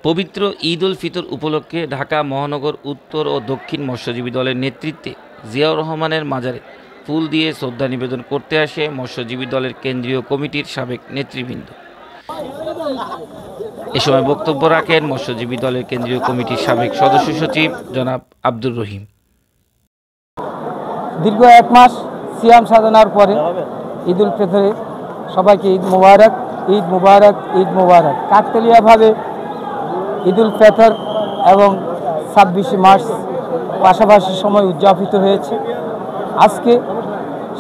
পবিত্র ঈদ উল ফিতর উপলক্ষে ঢাকা মহানগর উত্তর ও দক্ষিণ মৎস্যজীবী দলের নেতৃত্বে জিয়াউর রহমানের মাজারে ফুল দিয়ে শ্রদ্ধা নিবেদন করতে আসে মৎস্যজীবী দলের কেন্দ্রীয় কমিটির সাবেক নেতৃবৃন্দ। এ সময় বক্তব্য রাখেন মৎস্যজীবী দলের কেন্দ্রীয় কমিটির সাবেক সদস্য সচিব জনাব আব্দুর রহিম। দীর্ঘ এক মাস সিয়াম সাধনার পরে ঈদ উল ফিতরে সবাইকে ঈদ মুবারক, ঈদ মুবারক, ঈদ মুবারক। কাকতালীয়ভাবে ঈদ উল ফিতর এবং 26শে মার্চ পাশাপাশি সময় উদযাপিত হয়েছে। আজকে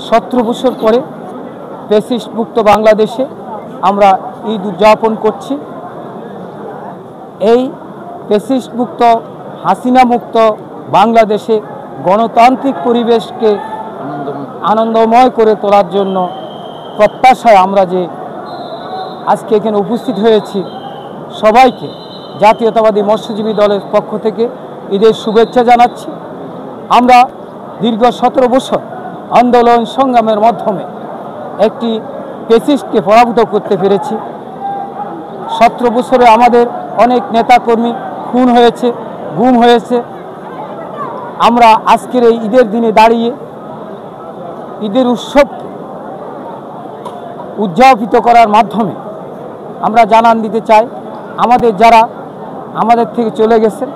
17 বছর পরে ফ্যাসিস্ট মুক্ত বাংলাদেশে আমরা ঈদ উদযাপন করছি। এই ফ্যাসিস্ট মুক্ত, হাসিনা মুক্ত বাংলাদেশে গণতান্ত্রিক পরিবেশকে আনন্দময় করে তোলার জন্য প্রত্যাশায় আমরা যে আজকে এখানে উপস্থিত হয়েছি, সবাইকে জাতীয়তাবাদী মৎস্যজীবী দলের পক্ষ থেকে ঈদের শুভেচ্ছা জানাচ্ছি। আমরা দীর্ঘ 17 বছর আন্দোলন সংগ্রামের মাধ্যমে একটি ফ্যাসিস্টকে পরাভূত করতে পেরেছি। 17 বছরে আমাদের অনেক নেতাকর্মী খুন হয়েছে, গুম হয়েছে। আমরা আজকের এই ঈদের দিনে দাঁড়িয়ে ঈদের উৎসবকে উদযাপিত করার মাধ্যমে আমরা জানান দিতে চাই, আমাদের যারা আমাদের থেকে চলে গেছেন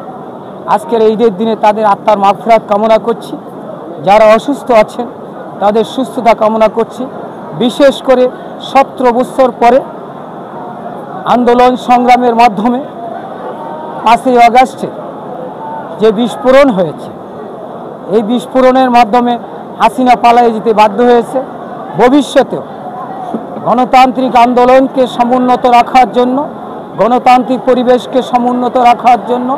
আজকের এই ঈদের দিনে তাদের আত্মার মাগফিরাত কামনা করছি। যারা অসুস্থ আছেন তাদের সুস্থতা কামনা করছি। বিশেষ করে 17 বছর পরে আন্দোলন সংগ্রামের মাধ্যমে 5ই আগস্টে যে বিস্ফোরণ হয়েছে, এই বিস্ফোরণের মাধ্যমে হাসিনা পালিয়ে যেতে বাধ্য হয়েছে। ভবিষ্যতেও গণতান্ত্রিক আন্দোলনকে সমুন্নত রাখার জন্য, গণতান্ত্রিক পরিবেশকে সমুন্নত রাখার জন্য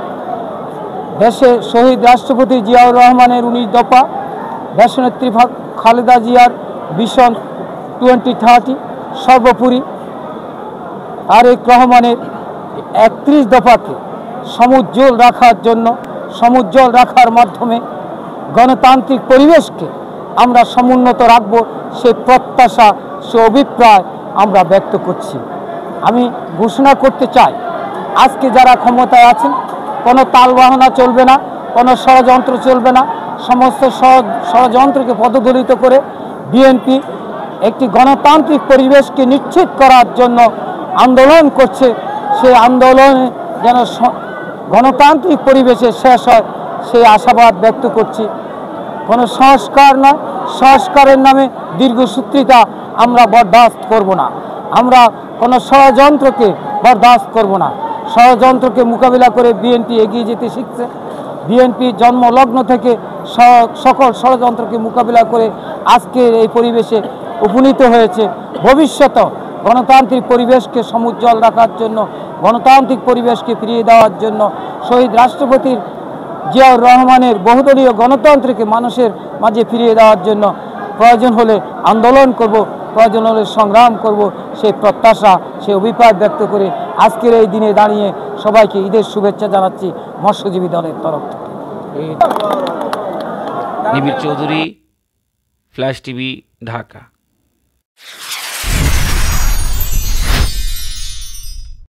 দেশে শহীদ রাষ্ট্রপতি জিয়াউর রহমানের 19 দফা, দেশনেত্রী খালেদা জিয়ার ভিশন 2030, সর্বোপরি তারেক রহমানের 31 দফাকে সমুজ্জ্বল রাখার জন্য, সমুজ্জ্বল রাখার মাধ্যমে গণতান্ত্রিক পরিবেশকে আমরা সমুন্নত রাখব, সেই প্রত্যাশা, সে অভিপ্রায় আমরা ব্যক্ত করছি। আমি ঘোষণা করতে চাই, আজকে যারা ক্ষমতায় আছেন কোনো তালবাহানা চলবে না, কোনো ষড়যন্ত্র চলবে না। সমস্ত ষড়যন্ত্রকে পদদলিত করে বিএনপি একটি গণতান্ত্রিক পরিবেশকে নিশ্চিত করার জন্য আন্দোলন করছে। সেই আন্দোলনে যেন গণতান্ত্রিক পরিবেশে শেষ হয়, সেই আশাবাদ ব্যক্ত করছি। কোনো সংস্কার নয়, সংস্কারের নামে দীর্ঘসূত্রিতা আমরা বরদাস্ত করব না। আমরা কোনো ষড়যন্ত্রকে বরদাস্ত করব না। ষড়যন্ত্রকে মোকাবিলা করে বিএনপি এগিয়ে যেতে শিখছে। বিএনপি জন্মলগ্ন থেকে সকল ষড়যন্ত্রকে মোকাবিলা করে আজকের এই পরিবেশে উপনীত হয়েছে। ভবিষ্যতেও গণতান্ত্রিক পরিবেশকে সমুজ্জ্বল রাখার জন্য, গণতান্ত্রিক পরিবেশকে ফিরিয়ে দেওয়ার জন্য, শহীদ রাষ্ট্রপতির জিয়াউর রহমানের বহুদলীয় গণতন্ত্রকে মানুষের মাঝে ফিরিয়ে দেওয়ার জন্য প্রয়োজন হলে আন্দোলন করব, প্রয়োজন হলে সংগ্রাম করব, সেই প্রত্যাশা, সেই অভিপ্রায় ব্যক্ত করে আজকের এই দিনে দাঁড়িয়ে সবাইকে ঈদের শুভেচ্ছা জানাচ্ছি মৎস্যজীবী দলের তরফ থেকে। নিবিড় চৌধুরী, ফ্ল্যাশ টিভি, ঢাকা।